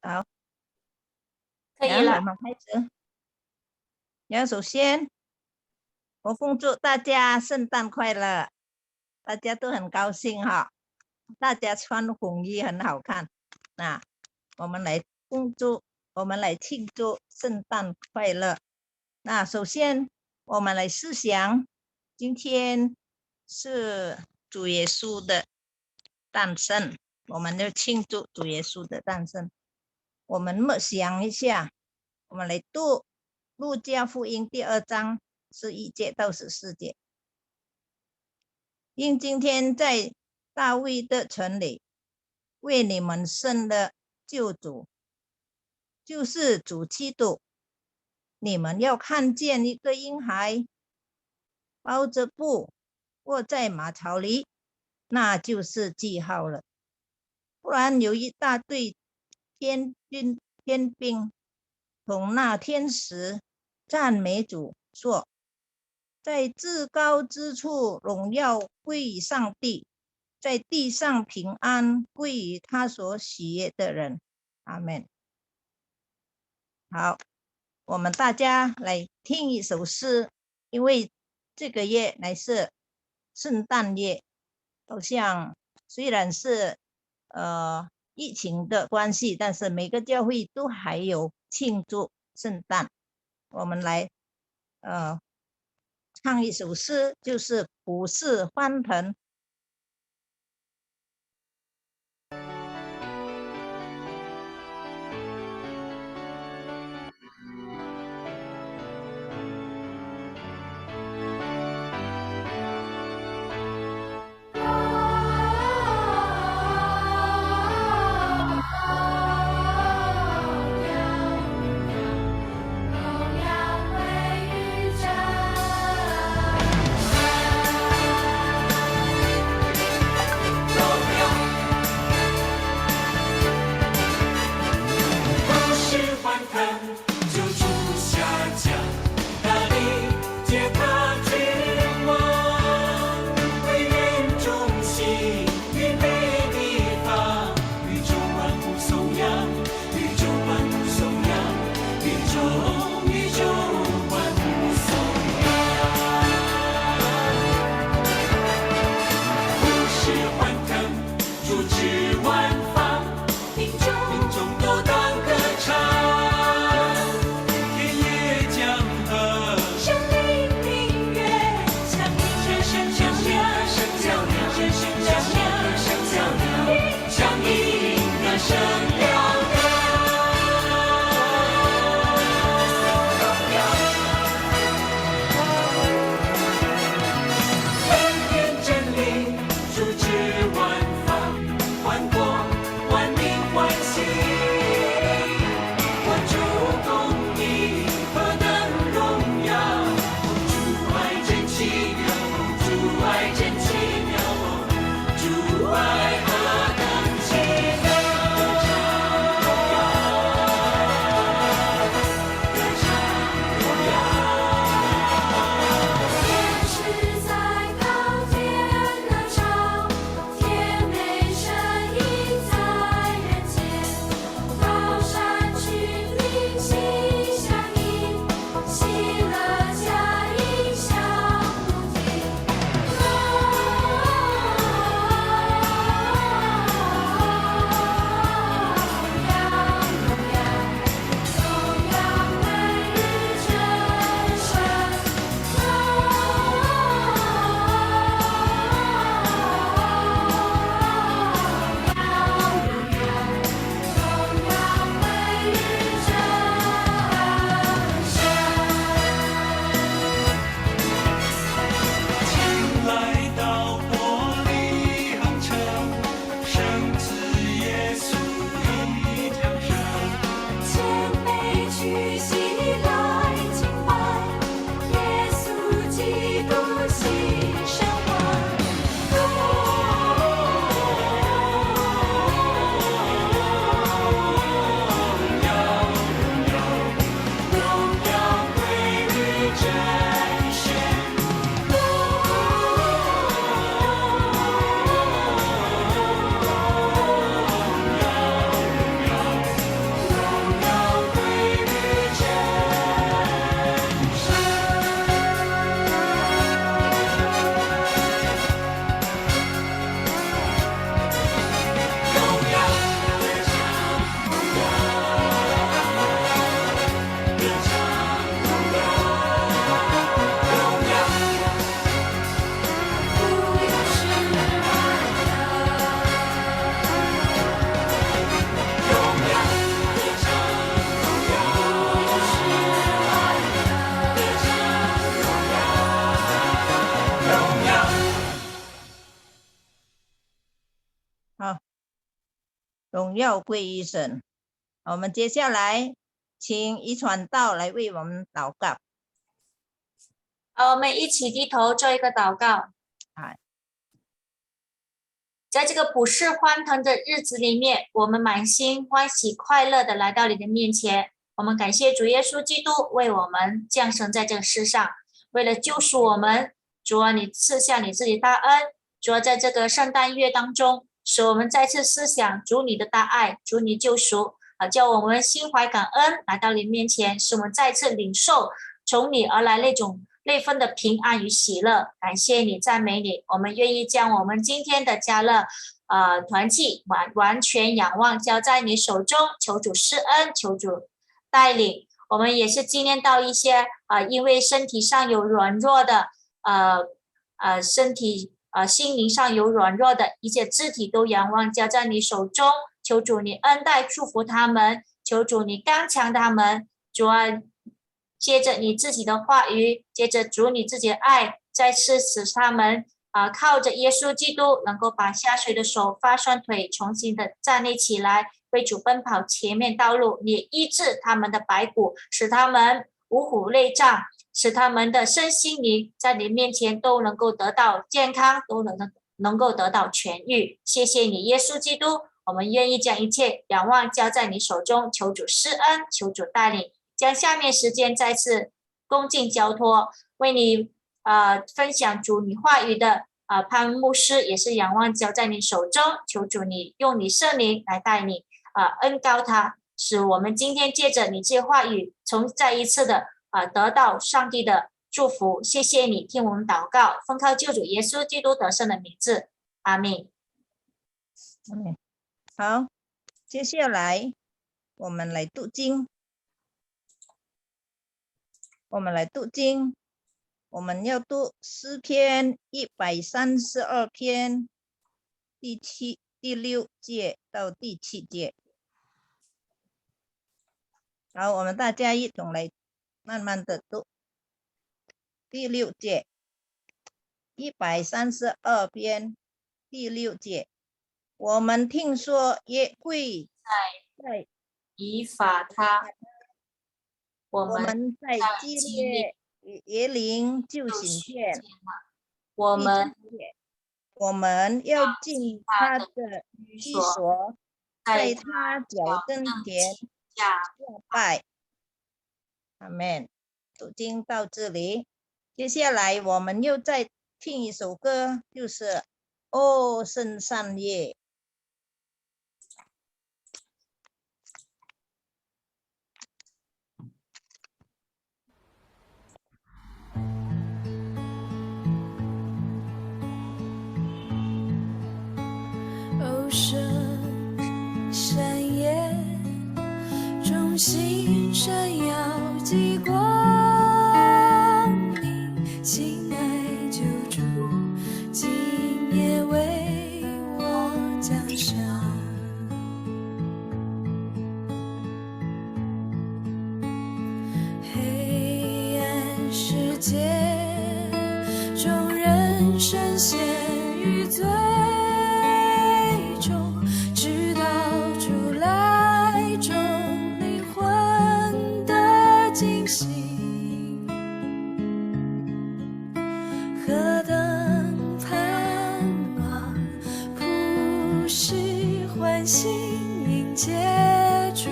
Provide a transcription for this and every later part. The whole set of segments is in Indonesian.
好，可以了。我们开始。首先，我奉祝大家圣诞快乐，大家都很高兴哈，大家穿红衣很好看。那我们来庆祝圣诞快乐。那首先，我们来思想，今天是主耶稣的诞生，我们就庆祝主耶稣的诞生。我们默想一下，我们来读路加福音第2章11节到14节。因今天在大卫的城里为你们生了救主，就是主基督。你们要看见一个婴孩包着布卧在马槽里，那就是记号了。突然有一大队天兵同那天使赞美主，说：在至高之处荣耀归于上帝，在地上平安归于他所喜悦的人。阿们。好，我们大家来听一首诗，因为这个月乃是圣诞夜，好像虽然是疫情的关系，但是每个教会都还有庆祝圣诞。我们来唱一首诗，就是普世欢腾。荣耀归于神。我们接下来请遗传道来为我们祷告。我们一起低头做一个祷告。在这个普世欢腾的日子里面，我们满心欢喜快乐的来到你的面前。我们感谢主耶稣基督为我们降生在这个世上，为了救赎我们。主啊，你赐下你自己大恩。主啊，在这个圣诞月当中，使我们再次思想主你的大爱，主你救赎叫我们心怀感恩来到你面前，使我们再次领受从你而来那份的平安与喜乐。感谢你，赞美你。我们愿意将我们今天的家乐团契完全仰望交在你手中，求主施恩，求主带领。我们也是纪念到一些因为身体上有软弱的身体心灵上有软弱的一切肢体都仰望交在你手中，求主你恩待祝福他们，求主你刚强他们。主啊，借着你自己的话语，借着主你自己的爱，再次使他们靠着耶稣基督能够把下垂的手发酸腿重新的站立起来，为主奔跑前面道路。你医治他们的白骨，使他们五虎内脏，使他们的身心灵在你面前都能够得到健康，都能够得到痊愈。谢谢你耶稣基督，我们愿意将一切仰望交在你手中，求主施恩，求主带领，将下面时间再次恭敬交托，为你分享主你话语的潘牧师也是仰望交在你手中，求主你用你圣灵来带你恩膏他，使我们今天借着你这话语再一次的得到上帝的祝福。谢谢你听我们祷告，奉靠救主耶稣基督得胜的名字，阿们。好，接下来我们来读经。我们要读诗篇132篇第6节到第7节。好，我们大家一同来慢慢的读。第6节，132篇第6节，我们听说约柜在以法他，我们在基列耶林就醒见，我们要进他的居所，在他脚跟前下拜。阿们。读经到这里，接下来我们又再听一首歌，就是《哦圣善夜》。哦圣善夜，众星闪耀极光明，亲爱救主今夜为我降生。黑暗世界，众人深陷于罪中，直到主来，众灵魂的惊醒。何等盼望，普世欢欣迎接主，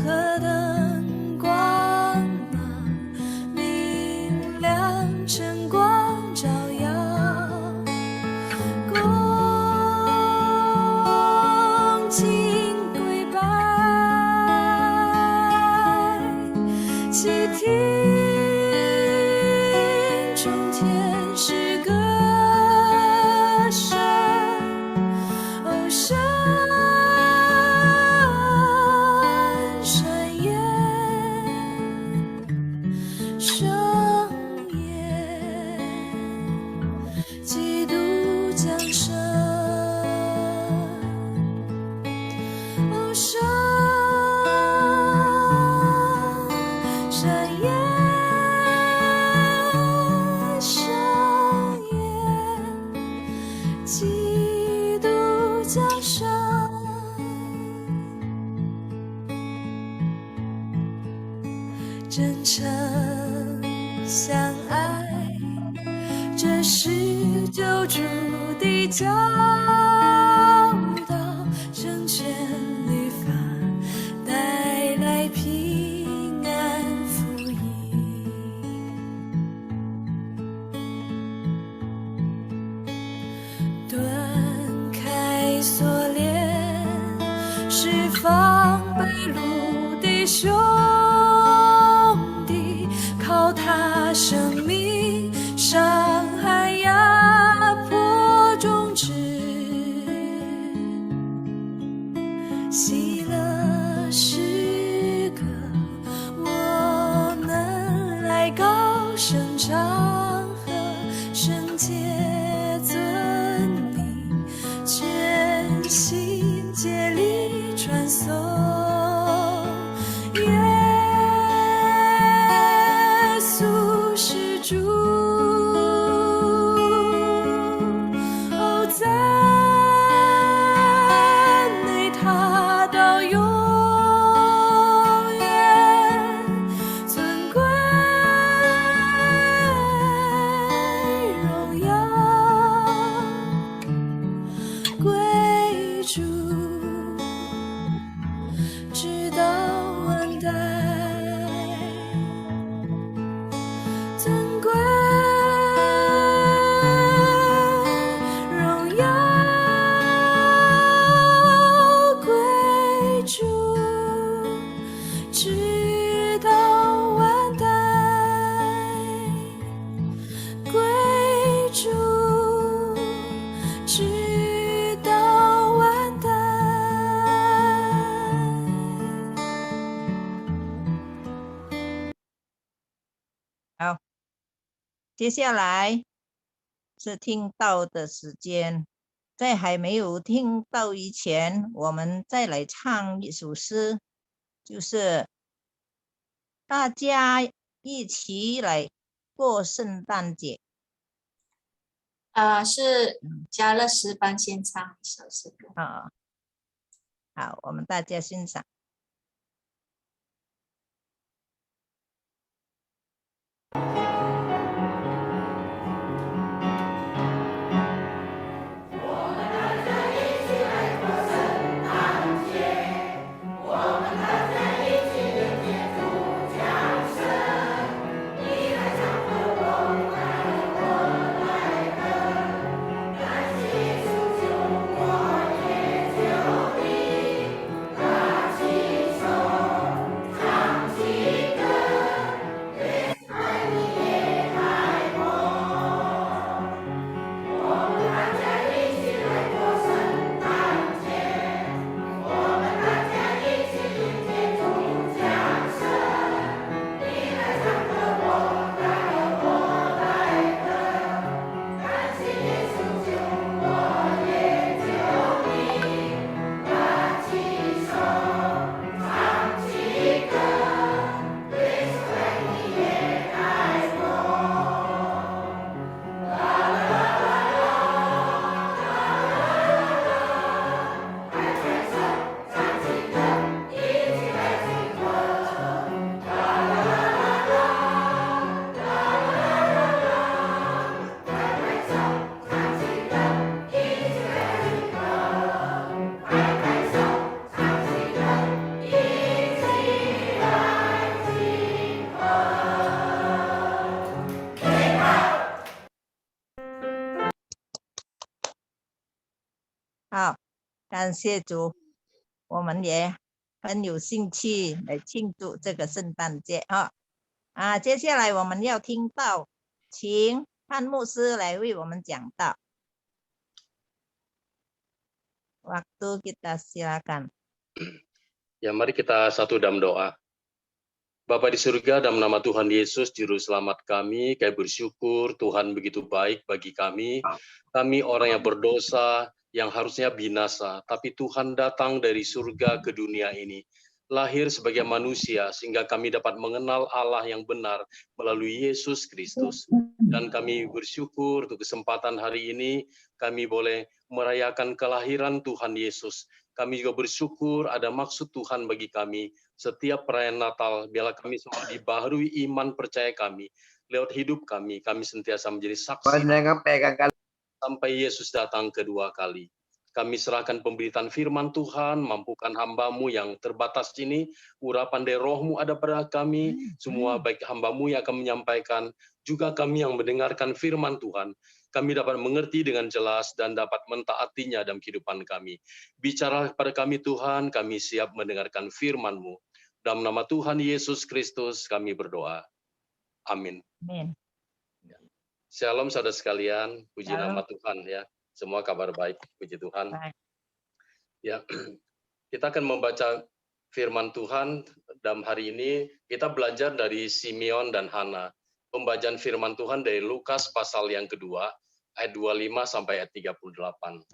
何等光芒，明亮晨光照耀。恭敬跪拜，倾听众天使歌声。哦，圣山夜，圣夜，基督降生。哦，圣山夜，圣夜，基督降生。教导，成全律法，带来平安福音。断开锁链，释放被掳的兄弟，靠他生命伤害压迫终止，喜乐诗歌，我们来高声唱和圣洁尊名，全心竭力传颂。耶稣是主，哦，赞美他到永远，尊贵荣耀归主，直到万代。尊贵荣耀归主，直到万代。归主，直到万代。好，接下来是听到的时间。在还没有听到以前，我们再来唱一首诗，就是大家一起来过圣诞节。是加勒斯班先唱一首诗歌。啊，好，我们大家欣赏。好，感谢主，我们也很有兴趣来庆祝这个圣诞节啊。接下来我们要听到，请潘牧师来为我们讲道。Waktu kita silakan. Ya, mari kita satu dalam doa. Bapa di surga, dalam nama Tuhan Yesus, Juru Selamat kami bersyukur Tuhan begitu baik bagi kami. Kami orang yang berdosa, yang harusnya binasa, tapi Tuhan datang dari surga ke dunia ini, lahir sebagai manusia, sehingga kami dapat mengenal Allah yang benar melalui Yesus Kristus. Dan kami bersyukur untuk kesempatan hari ini, kami boleh merayakan kelahiran Tuhan Yesus. Kami juga bersyukur ada maksud Tuhan bagi kami. Setiap perayaan Natal, biarlah kami semua dibaharui iman percaya kami. Lewat hidup kami, kami sentiasa menjadi saksi sampai Yesus datang kedua kali. Kami serahkan pemberitaan firman Tuhan, mampukan hamba-Mu yang terbatas ini, urapan dari Roh-Mu ada pada kami, semua baik hamba-Mu yang akan menyampaikan, juga kami yang mendengarkan firman Tuhan, kami dapat mengerti dengan jelas dan dapat mentaatinya dalam kehidupan kami. Bicara kepada kami Tuhan, kami siap mendengarkan firman-Mu. Dalam nama Tuhan Yesus Kristus kami berdoa. Amin. Amin. Shalom saudara sekalian, puji Shalom. nama Tuhan ya. Semua kabar baik, puji Tuhan. Baik. Ya, kita akan membaca firman Tuhan dalam hari ini. Kita belajar dari Simeon dan Hana. Pembacaan firman Tuhan dari Lukas pasal yang kedua, ayat 25 sampai ayat 38.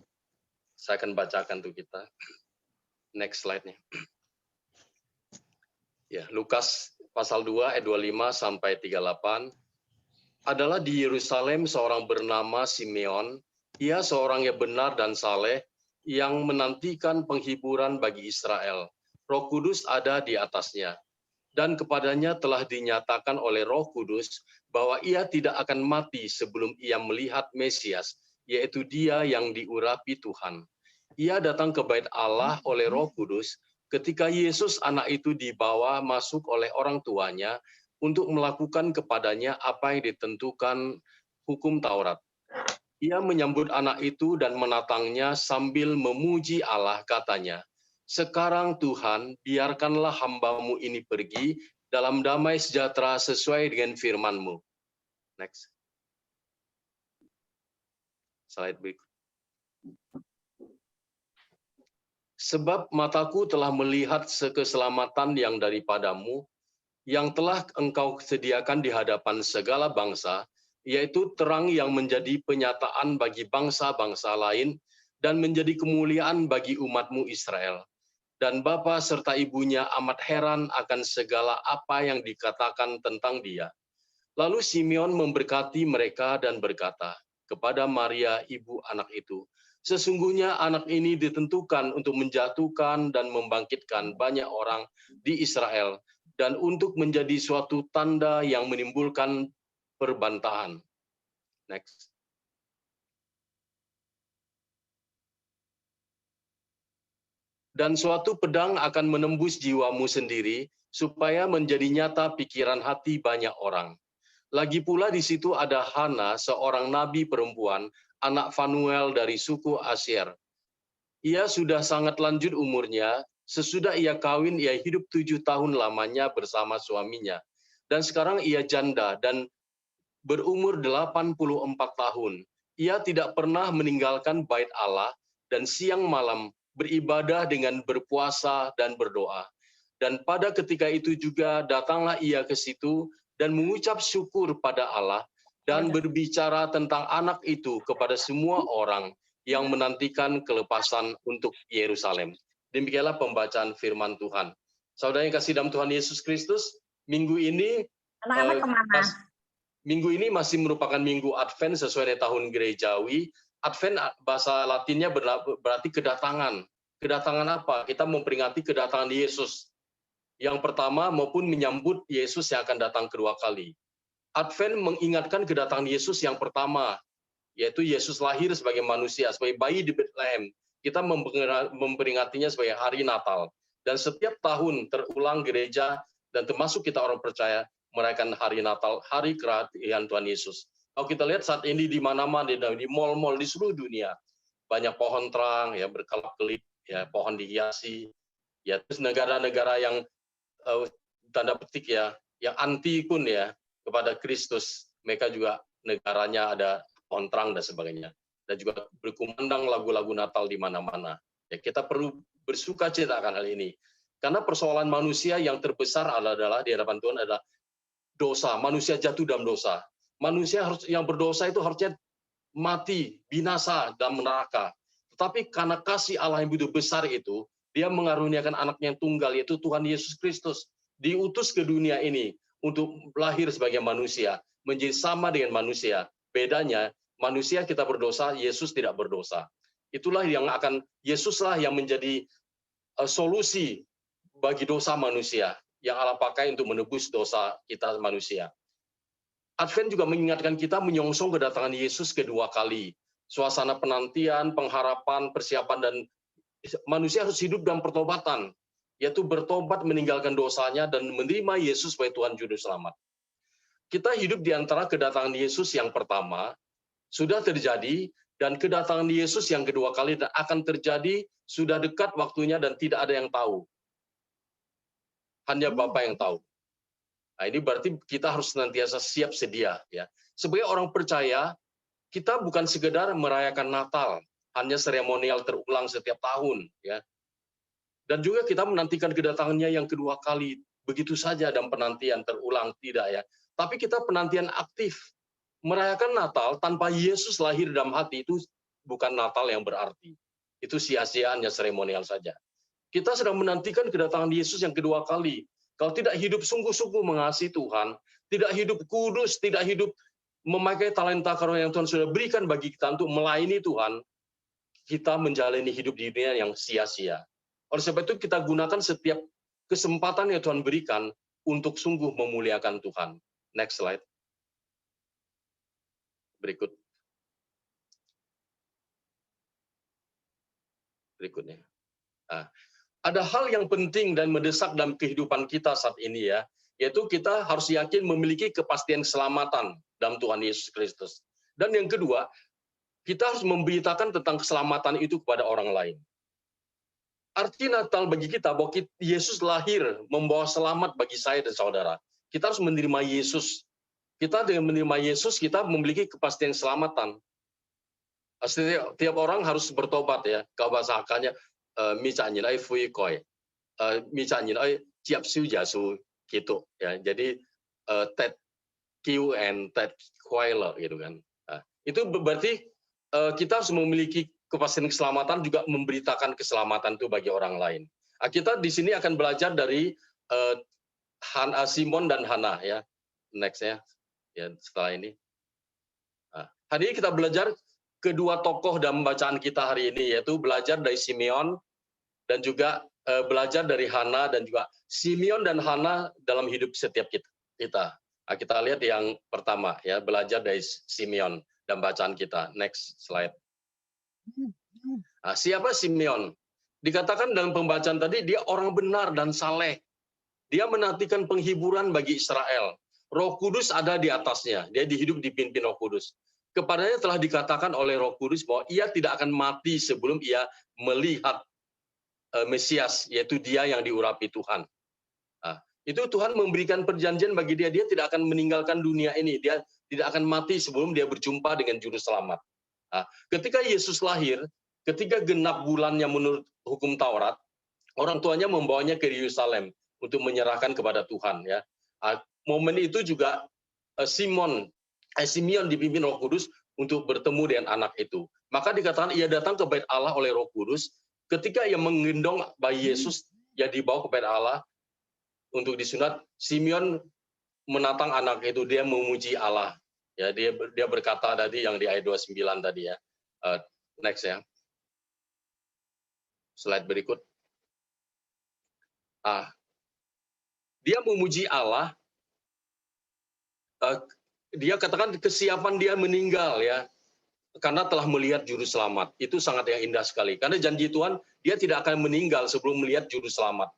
Saya akan bacakan untuk kita. Next slide-nya. Ya, Lukas pasal 2 ayat 25 sampai 38. Adalah di Yerusalem seorang bernama Simeon. Ia seorang yang benar dan saleh, yang menantikan penghiburan bagi Israel. Roh Kudus ada di atasnya. Dan kepadanya telah dinyatakan oleh Roh Kudus bahwa ia tidak akan mati sebelum ia melihat Mesias, yaitu Dia yang diurapi Tuhan. Ia datang ke bait Allah oleh Roh Kudus ketika Yesus anak itu dibawa masuk oleh orang tuanya untuk melakukan kepadanya apa yang ditentukan hukum Taurat. Ia menyambut anak itu dan menatangnya sambil memuji Allah, katanya, "Sekarang Tuhan, biarkanlah hamba-Mu ini pergi dalam damai sejahtera sesuai dengan firman-Mu." Next. Slide berikut. Sebab mataku telah melihat keselamatan yang daripadamu, yang telah Engkau sediakan di hadapan segala bangsa, yaitu terang yang menjadi penyataan bagi bangsa-bangsa lain dan menjadi kemuliaan bagi umat-Mu Israel. Dan bapa serta ibunya amat heran akan segala apa yang dikatakan tentang dia. Lalu Simeon memberkati mereka dan berkata kepada Maria, ibu anak itu, "Sesungguhnya anak ini ditentukan untuk menjatuhkan dan membangkitkan banyak orang di Israel, dan untuk menjadi suatu tanda yang menimbulkan perbantahan." Next. Dan suatu pedang akan menembus jiwamu sendiri, supaya menjadi nyata pikiran hati banyak orang. Lagi pula di situ ada Hana, seorang nabi perempuan, anak Fanuel dari suku Asyer. Ia sudah sangat lanjut umurnya, sesudah ia kawin, ia hidup 7 tahun lamanya bersama suaminya. Dan sekarang ia janda dan berumur 84 tahun. Ia tidak pernah meninggalkan bait Allah dan siang malam beribadah dengan berpuasa dan berdoa. Dan pada ketika itu juga datanglah ia ke situ dan mengucap syukur pada Allah dan berbicara tentang anak itu kepada semua orang yang menantikan kelepasan untuk Yerusalem. Demikianlah pembacaan firman Tuhan. Saudara yang kasih dalam Tuhan Yesus Kristus, minggu ini Anak-anak kemana? Minggu ini masih merupakan minggu Advent sesuai dengan tahun gerejawi. Advent bahasa Latinnya berarti kedatangan. Kedatangan apa? Kita memperingati kedatangan Yesus. Yang pertama maupun menyambut Yesus yang akan datang kedua kali. Advent mengingatkan kedatangan Yesus yang pertama, yaitu Yesus lahir sebagai manusia, sebagai bayi di Bethlehem. Kita memperingatinya sebagai hari Natal. Dan setiap tahun terulang gereja dan termasuk kita orang percaya merayakan hari Natal, hari kelahiran Tuhan Yesus. Kalau kita lihat saat ini di mana-mana, di mal-mal di seluruh dunia, banyak pohon terang, ya berkelap-kelip, ya pohon dihiasi, ya terus negara-negara yang tanda petik ya, yang anti pun ya kepada Kristus, mereka juga negaranya ada pohon terang dan sebagainya, dan juga berkumandang lagu-lagu Natal di mana-mana. Ya kita perlu bersuka cita akan hal ini, karena persoalan manusia yang terbesar adalah di hadapan Tuhan adalah dosa, manusia jatuh dalam dosa. Manusia yang berdosa itu harusnya mati, binasa dalam neraka. Tetapi karena kasih Allah yang begitu besar itu, Dia mengaruniakan anaknya yang tunggal, yaitu Tuhan Yesus Kristus, diutus ke dunia ini untuk lahir sebagai manusia, menjadi sama dengan manusia. Bedanya, manusia kita berdosa, Yesus tidak berdosa. Itulah yang Yesuslah yang menjadi solusi bagi dosa manusia, yang Allah pakai untuk menebus dosa kita manusia. Advent juga mengingatkan kita menyongsong kedatangan Yesus kedua kali. suasana penantian, pengharapan, persiapan, dan manusia harus hidup dalam pertobatan, yaitu bertobat meninggalkan dosanya dan menerima Yesus sebagai Tuhan Juru Selamat. Kita hidup di antara kedatangan Yesus yang pertama, sudah terjadi, dan kedatangan Yesus yang kedua kali dan akan terjadi, sudah dekat waktunya dan tidak ada yang tahu. Hanya Bapa yang tahu. Nah, ini berarti kita harus senantiasa siap sedia, ya. Sebagai orang percaya, kita bukan sekedar merayakan Natal, hanya seremonial terulang setiap tahun, ya. Dan juga kita menantikan kedatangannya yang kedua kali, begitu saja dan penantian terulang, tidak ya. Tapi kita penantian aktif. Merayakan Natal tanpa Yesus lahir dalam hati itu bukan Natal yang berarti. Itu sia-siaannya seremonial saja. Kita sedang menantikan kedatangan Yesus yang kedua kali. Kalau tidak hidup sungguh-sungguh mengasihi Tuhan, tidak hidup kudus, tidak hidup memakai talenta karunia yang Tuhan sudah berikan bagi kita untuk melayani Tuhan, kita menjalani hidup di dunia yang sia-sia. Oleh sebab itu kita gunakan setiap kesempatan yang Tuhan berikan untuk sungguh memuliakan Tuhan. Next slide. Berikut. Berikutnya. Nah, ada hal yang penting dan mendesak dalam kehidupan kita saat ini ya, yaitu kita harus yakin memiliki kepastian keselamatan dalam Tuhan Yesus Kristus. Dan yang kedua, kita harus memberitakan tentang keselamatan itu kepada orang lain. Arti Natal bagi kita bahwa Yesus lahir membawa selamat bagi saya dan saudara. Kita harus menerima Yesus. Kita dengan menerima Yesus, kita memiliki kepastian keselamatan. Setiap orang harus bertobat ya. Kalau bahasa Hakanya, misalnya fui koi, misalnya siap siu jasu gitu ya. Jadi tet kiu and tet koi lah gitu kan. Nah, itu berarti kita harus memiliki kepastian keselamatan, juga memberitakan keselamatan itu bagi orang lain. Nah, kita di sini akan belajar dari Simon dan Hana ya. Next ya. Ya, setelah ini. Nah, hari ini kita belajar kedua tokoh dalam bacaan kita hari ini, yaitu belajar dari Simeon dan juga belajar dari Hana, dan juga Simeon dan Hana dalam hidup setiap kita. Nah, kita lihat yang pertama ya, belajar dari Simeon dalam bacaan kita. Next slide. Nah, siapa Simeon? Dikatakan dalam pembacaan tadi dia orang benar dan saleh. Dia menantikan penghiburan bagi Israel. Roh Kudus ada di atasnya. Dia hidup dipimpin Roh Kudus. Kepadanya telah dikatakan oleh Roh Kudus bahwa ia tidak akan mati sebelum ia melihat Mesias, yaitu dia yang diurapi Tuhan. Nah, itu Tuhan memberikan perjanjian bagi dia. Dia tidak akan meninggalkan dunia ini. Dia tidak akan mati sebelum dia berjumpa dengan Juru Selamat. Nah, ketika Yesus lahir, ketika genap bulannya menurut hukum Taurat, orang tuanya membawanya ke Yerusalem untuk menyerahkan kepada Tuhan. Ya. Momen itu juga Simeon dipimpin Roh Kudus untuk bertemu dengan anak itu. Maka dikatakan ia datang ke bait Allah oleh Roh Kudus. Ketika ia menggendong bayi Yesus yang dibawa ke bait Allah untuk disunat, Simeon menatang anak itu, dia memuji Allah. Ya, dia berkata tadi yang di ayat 29 tadi ya. Next ya. Slide berikut. Dia memuji Allah. Dia katakan kesiapan dia meninggal ya, karena telah melihat Juru Selamat. Itu sangat yang indah sekali. Karena janji Tuhan, dia tidak akan meninggal sebelum melihat Juru Selamat.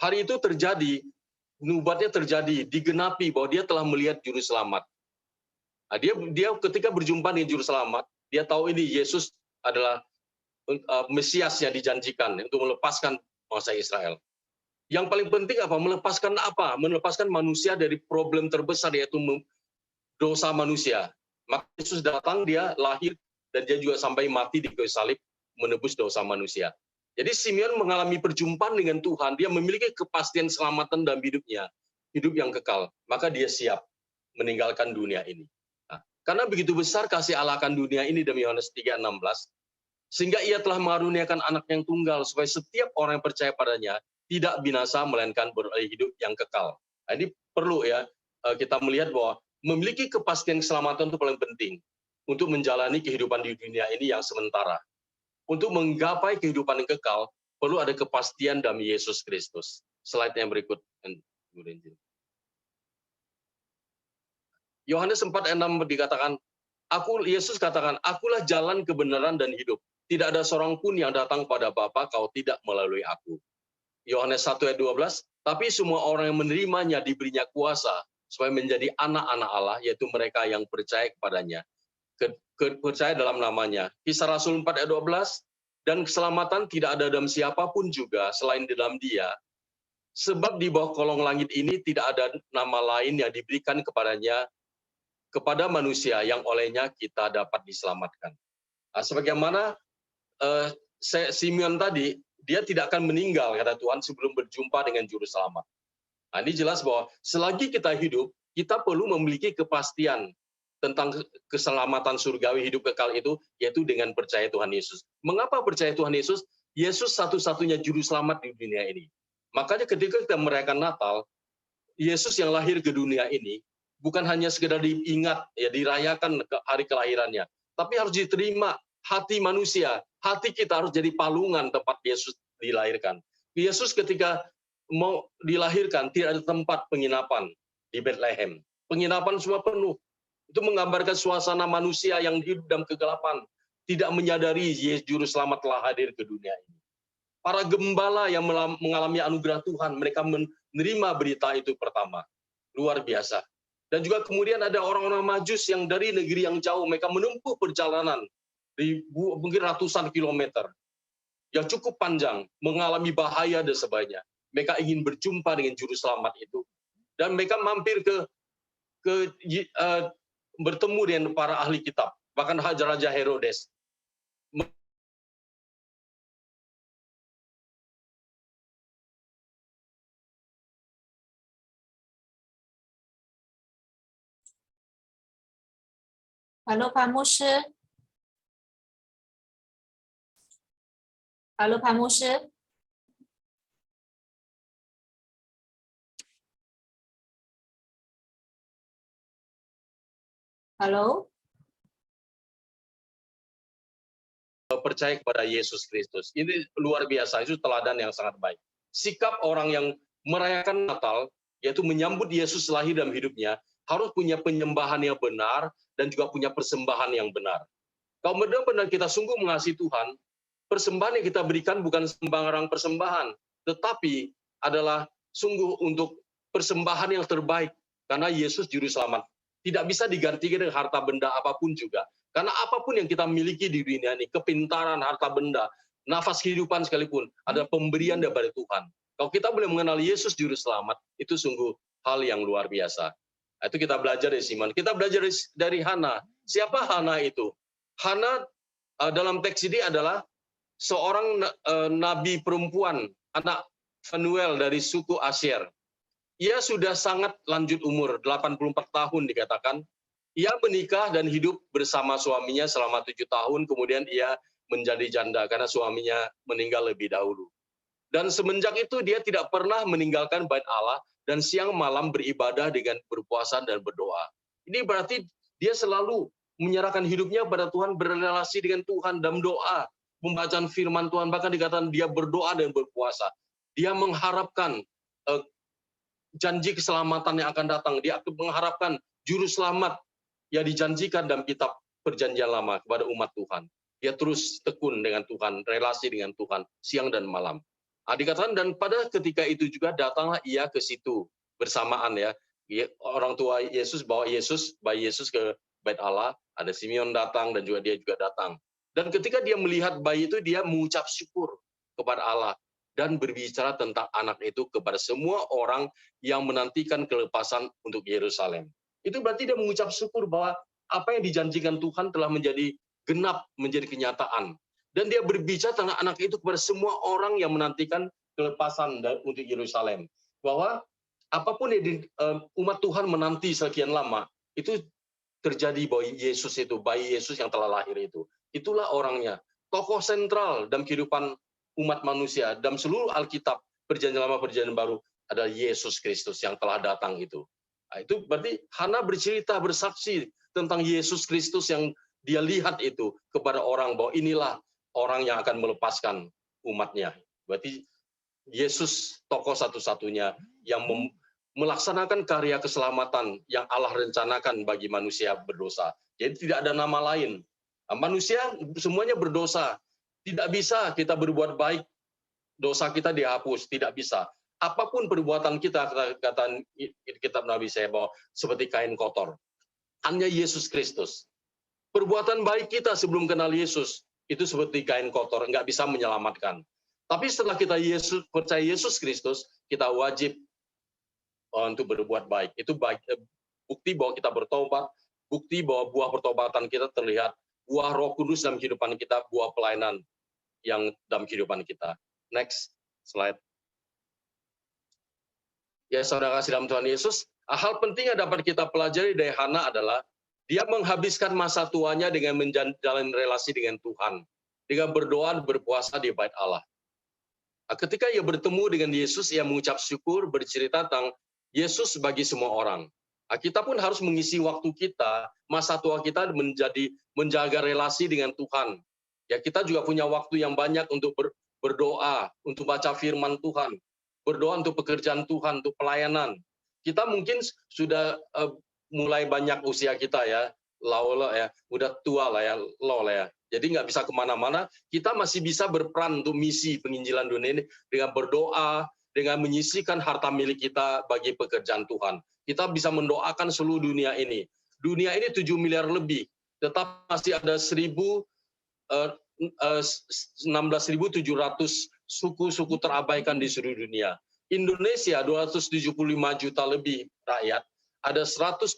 Hari itu terjadi, nubuatnya terjadi, digenapi bahwa dia telah melihat Juru Selamat. Dia ketika berjumpa dengan Juru Selamat, dia tahu ini Yesus adalah Mesias yang dijanjikan untuk melepaskan bangsa Israel. Yang paling penting apa? Melepaskan apa? Melepaskan manusia dari problem terbesar, yaitu dosa manusia. Maka Yesus datang, dia lahir, dan dia juga sampai mati di kayu salib menebus dosa manusia. Jadi Simeon mengalami perjumpaan dengan Tuhan, dia memiliki kepastian keselamatan dalam hidupnya, hidup yang kekal. Maka dia siap meninggalkan dunia ini. Nah, karena begitu besar kasih Allah akan dunia ini, dalam Yohanes 3:16, sehingga ia telah mengaruniakan anak yang tunggal, supaya setiap orang yang percaya padanya tidak binasa, melainkan beroleh hidup yang kekal. Nah, ini perlu ya, kita melihat bahwa memiliki kepastian keselamatan itu paling penting untuk menjalani kehidupan di dunia ini yang sementara. Untuk menggapai kehidupan yang kekal, perlu ada kepastian dalam Yesus Kristus. Slide yang berikut. Yohanes 4:6 dikatakan, Yesus katakan, akulah jalan, kebenaran, dan hidup. Tidak ada seorang pun yang datang pada Bapa kalau tidak melalui aku. Yohanes 1 ayat 12, tapi semua orang yang menerimanya diberinya kuasa supaya menjadi anak-anak Allah, yaitu mereka yang percaya kepadanya. Percaya dalam namanya. Kisah Rasul 4 ayat 12, dan keselamatan tidak ada dalam siapapun juga selain di dalam Dia. Sebab di bawah kolong langit ini tidak ada nama lain yang diberikan kepada manusia yang olehnya kita dapat diselamatkan. Nah, sebagaimana Simeon tadi, dia tidak akan meninggal, kata Tuhan, sebelum berjumpa dengan Juru Selamat. Nah, ini jelas bahwa selagi kita hidup, kita perlu memiliki kepastian tentang keselamatan surgawi hidup kekal itu, yaitu dengan percaya Tuhan Yesus. Mengapa percaya Tuhan Yesus? Yesus satu-satunya Juru Selamat di dunia ini. Makanya ketika kita merayakan Natal, Yesus yang lahir ke dunia ini, bukan hanya sekedar diingat, ya dirayakan hari kelahirannya, tapi harus diterima hati manusia. Hati kita harus jadi palungan tempat Yesus dilahirkan. Yesus ketika mau dilahirkan, tidak ada tempat penginapan di Bethlehem. Penginapan semua penuh. Itu menggambarkan suasana manusia yang hidup dalam kegelapan, tidak menyadari Juru Selamat telah hadir ke dunia ini. Para gembala yang mengalami anugerah Tuhan, mereka menerima berita itu pertama. Luar biasa. Dan juga kemudian ada orang-orang Majus yang dari negeri yang jauh, mereka menempuh perjalanan mungkin ratusan kilometer yang cukup panjang, mengalami bahaya dan sebagainya. Mereka ingin berjumpa dengan Juru Selamat itu. Dan mereka mampir bertemu dengan para ahli kitab, bahkan Raja Herodes. Halo Pak Musi. Halo Pak Musi. Halo. Percaya kepada Yesus Kristus. Ini luar biasa, itu teladan yang sangat baik. Sikap orang yang merayakan Natal, yaitu menyambut Yesus lahir dalam hidupnya, harus punya penyembahan yang benar dan juga punya persembahan yang benar. Kalau benar-benar kita sungguh mengasihi Tuhan, persembahan yang kita berikan bukan sembarang persembahan, tetapi adalah sungguh untuk persembahan yang terbaik, karena Yesus Juru Selamat. Tidak bisa digantikan dengan harta benda apapun juga. Karena apapun yang kita miliki di dunia ini, kepintaran, harta benda, nafas kehidupan sekalipun, ada pemberian daripada Tuhan. Kalau kita boleh mengenal Yesus Juru Selamat, itu sungguh hal yang luar biasa. Itu kita belajar dari Simeon. Kita belajar dari Hana. Siapa Hana itu? Hana dalam teks ini adalah seorang nabi perempuan, anak Fanuel dari suku Asyer. Ia sudah sangat lanjut umur, 84 tahun dikatakan. Ia menikah dan hidup bersama suaminya selama 7 tahun, kemudian ia menjadi janda karena suaminya meninggal lebih dahulu. Dan semenjak itu dia tidak pernah meninggalkan bait Allah dan siang malam beribadah dengan berpuasa dan berdoa. Ini berarti dia selalu menyerahkan hidupnya pada Tuhan, berrelasi dengan Tuhan dalam doa, membacaan firman Tuhan, bahkan dikatakan dia berdoa dan berpuasa. Dia mengharapkan janji keselamatan yang akan datang. Dia mengharapkan Juru Selamat yang dijanjikan dalam kitab Perjanjian Lama kepada umat Tuhan. Dia terus tekun dengan Tuhan, relasi dengan Tuhan siang dan malam. Dikatakan dan pada ketika itu juga datanglah ia ke situ bersamaan ya. Orang tua Yesus bawa bayi Yesus ke bait Allah, ada Simeon datang dan juga dia juga datang. Dan ketika dia melihat bayi itu, dia mengucap syukur kepada Allah dan berbicara tentang anak itu kepada semua orang yang menantikan kelepasan untuk Yerusalem. Itu berarti dia mengucap syukur bahwa apa yang dijanjikan Tuhan telah menjadi genap, menjadi kenyataan. Dan dia berbicara tentang anak itu kepada semua orang yang menantikan kelepasan untuk Yerusalem. Bahwa apapun yang umat Tuhan menanti sekian lama, itu terjadi bahwa Yesus itu, bayi Yesus yang telah lahir itu. Itulah orangnya. Tokoh sentral dalam kehidupan umat manusia, dalam seluruh Alkitab, Perjanjian Lama, Perjanjian Baru, adalah Yesus Kristus yang telah datang itu. Itu berarti Hana bercerita, bersaksi tentang Yesus Kristus yang dia lihat itu kepada orang, bahwa inilah orang yang akan melepaskan umatnya. Berarti Yesus tokoh satu-satunya yang melaksanakan karya keselamatan yang Allah rencanakan bagi manusia berdosa. Jadi tidak ada nama lain. Manusia semuanya berdosa. Tidak bisa kita berbuat baik, dosa kita dihapus, tidak bisa. Apapun perbuatan kita, kata kitab Nabi saya bahwa seperti kain kotor. Hanya Yesus Kristus. Perbuatan baik kita sebelum kenal Yesus itu seperti kain kotor, nggak bisa menyelamatkan. Tapi setelah kita percaya Yesus Kristus, kita wajib untuk berbuat baik. Itu bukti bahwa kita bertobat, bukti bahwa buah pertobatan kita terlihat, buah Roh Kudus dalam kehidupan kita, buah pelayanan yang dalam kehidupan kita. Next slide. Ya, saudara kasih dalam Tuhan Yesus, hal penting yang dapat kita pelajari dari Hana adalah dia menghabiskan masa tuanya dengan menjalin relasi dengan Tuhan, dengan berdoa dan berpuasa di bait Allah. Ketika ia bertemu dengan Yesus, ia mengucap syukur, bercerita tentang Yesus bagi semua orang. Kita pun harus mengisi waktu kita, masa tua kita menjaga relasi dengan Tuhan. Ya, kita juga punya waktu yang banyak untuk berdoa, untuk baca firman Tuhan, berdoa untuk pekerjaan Tuhan, untuk pelayanan. Kita mungkin sudah mulai banyak usia kita ya, udah tua lah ya, Jadi nggak bisa kemana-mana, kita masih bisa berperan untuk misi penginjilan dunia ini dengan berdoa, dengan menyisihkan harta milik kita bagi pekerjaan Tuhan. Kita bisa mendoakan seluruh dunia ini. Dunia ini 7 miliar lebih, tetap masih ada 16.700 suku-suku terabaikan di seluruh dunia. Indonesia 275 juta lebih rakyat, ada 127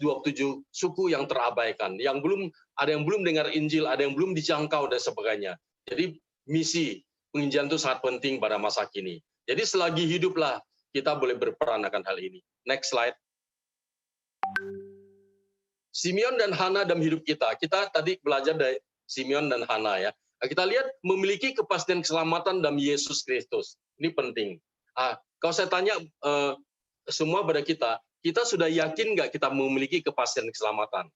suku yang terabaikan, ada yang belum dengar Injil, ada yang belum dijangkau dan sebagainya. Jadi misi penginjilan itu sangat penting pada masa kini. Jadi selagi hiduplah kita boleh berperan akan hal ini. Next slide. Simeon dan Hana dalam hidup kita. Kita tadi belajar dari Simeon dan Hana ya. Kita lihat memiliki kepastian keselamatan dalam Yesus Kristus. Ini penting. Kalau saya tanya semua pada kita sudah yakin nggak kita memiliki kepastian keselamatan?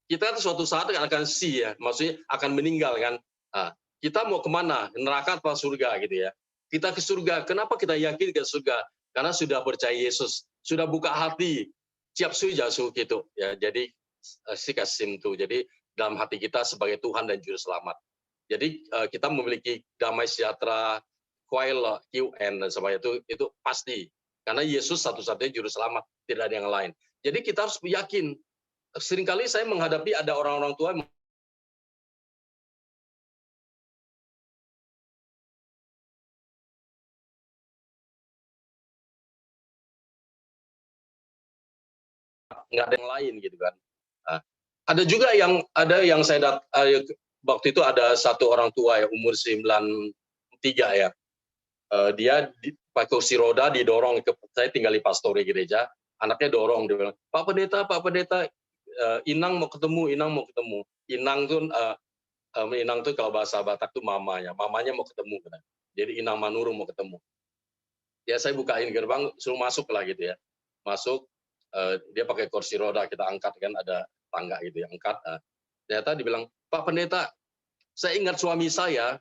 Kita suatu saat akan ya, maksudnya akan meninggal kan. Kita mau kemana? Neraka atau surga gitu ya. Kita ke surga. Kenapa kita yakin ke surga? Karena sudah percaya Yesus, sudah buka hati, siap sujasu gitu ya. Jadi sikasim tuh. Jadi dalam hati kita sebagai Tuhan dan Juru Selamat. Jadi kita memiliki damai sejahtera, kuail, QN dan sebagainya itu pasti. Karena Yesus satu-satunya Juru Selamat, tidak ada yang lain. Jadi kita harus yakin. Seringkali saya menghadapi ada orang-orang tua nggak ada yang lain gitu kan. Ada juga yang saya waktu itu ada satu orang tua ya umur 93 ya. Dia pakai kursi roda didorong saya tinggal di pastori gereja, anaknya dorong dia bilang, Pak Pendeta, Inang mau ketemu. Inang tuh kalau bahasa Batak tuh mamanya mau ketemu kan. Jadi Inang Manurung mau ketemu. Ya saya bukain gerbang suruh masuk lah gitu ya. Masuk dia pakai kursi roda, kita angkat kan ada tangga gitu ya, angkat. Ternyata dibilang, Pak Pendeta, saya ingat suami saya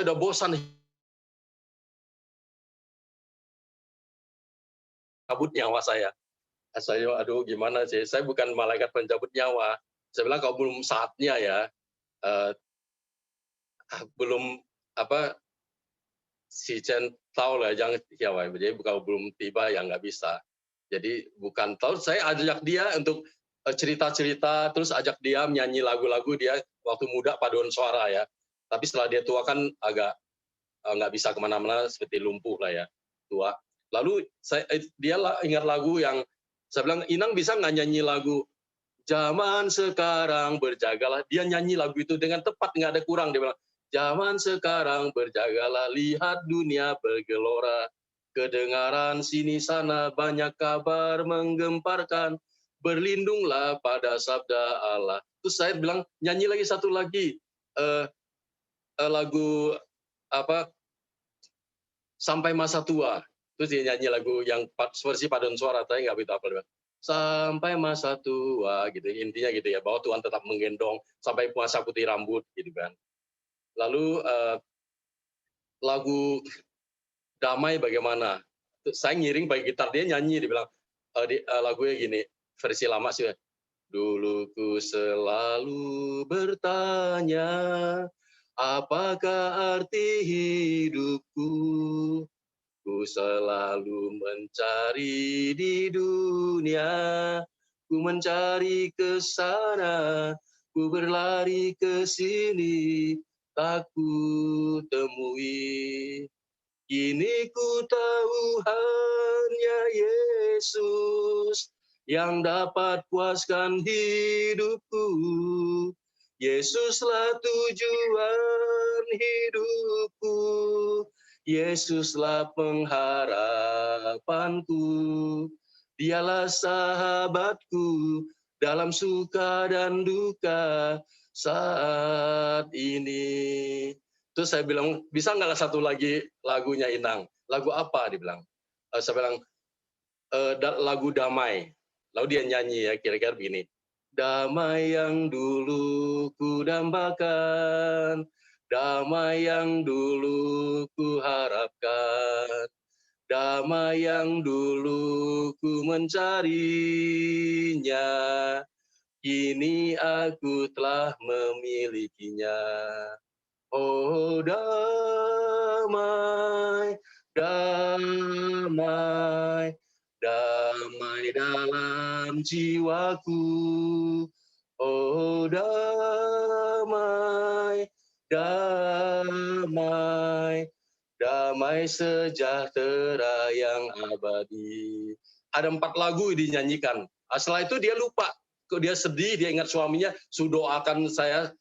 udah bosan cabut nyawa saya. Saya aduh gimana sih, saya bukan malaikat pencabut nyawa. Saya bilang kalau belum saatnya ya, belum si Chen tahu lah, jangan ya, jadi kalau belum tiba ya nggak bisa. Jadi bukan tahu, saya ajak dia untuk cerita-cerita, terus ajak dia menyanyi lagu-lagu dia waktu muda paduan suara ya. Tapi setelah dia tua kan agak nggak bisa kemana-mana, seperti lumpuh lah ya, tua. Lalu dia ingat lagu yang saya bilang, Inang bisa nggak nyanyi lagu Zaman Sekarang Berjagalah. Dia nyanyi lagu itu dengan tepat, nggak ada kurang. Dia bilang, Zaman sekarang berjagalah, lihat dunia bergelora. Kedengaran sini sana banyak kabar menggemparkan. Berlindunglah pada sabda Allah. Terus saya bilang, nyanyi lagi satu lagi. Lagu Sampai Masa Tua. Terus dia nyanyi lagu yang versi paduan suara, saya nggak begitu apa. Sampai masa tua, gitu. Intinya gitu ya, bahwa Tuhan tetap menggendong sampai masa putih rambut, gitu kan. Lalu lagu Damai bagaimana? Saya ngiring pakai gitar, dia nyanyi, dia bilang, lagunya gini, versi lama sih. Dulu ku selalu bertanya, apakah arti hidupku? Ku selalu mencari di dunia, ku mencari ke sana, ku berlari ke sini, tak ku temui. Kini ku tahu hanya Yesus yang dapat puaskan hidupku. Yesuslah tujuan hidupku. Yesuslah pengharapanku. Dialah sahabatku dalam suka dan duka saat ini. Terus saya bilang, bisa nggak satu lagi lagunya Inang? Lagu apa? Dibilang. Saya bilang, lagu Damai. Lalu dia nyanyi ya, kira-kira begini. Damai yang dulu ku dambakan, damai yang dulu ku harapkan, damai yang dulu ku mencarinya, kini aku telah memilikinya. Oh damai, damai, damai dalam jiwaku. Oh damai, damai, damai sejahtera yang abadi. Ada 4 lagu dinyanyikan. Setelah itu dia lupa. Kok dia sedih, dia ingat suaminya, doakan saya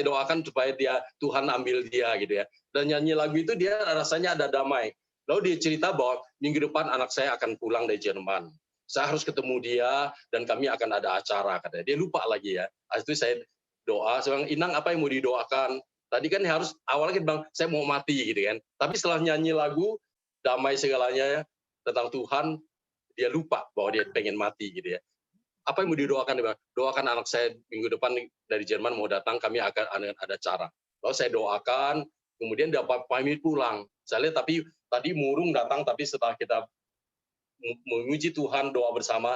doakan supaya Tuhan ambil dia gitu ya. Dan nyanyi lagu itu dia rasanya ada damai. Lalu dia cerita bahwa minggu depan anak saya akan pulang dari Jerman. Saya harus ketemu dia dan kami akan ada acara katanya. Dia lupa lagi ya. Itu saya doa, saya bilang, Inang apa yang mau didoakan? Tadi kan harus awalnya kita bilang saya mau mati gitu kan. Tapi setelah nyanyi lagu damai segalanya tentang Tuhan, dia lupa bahwa dia pengen mati gitu ya. Apa yang mau didoakan? Doakan anak saya minggu depan dari Jerman mau datang, kami akan ada acara. Lalu saya doakan, kemudian dapat pamit pulang. Saya lihat tapi tadi murung datang, tapi setelah kita memuji Tuhan, doa bersama,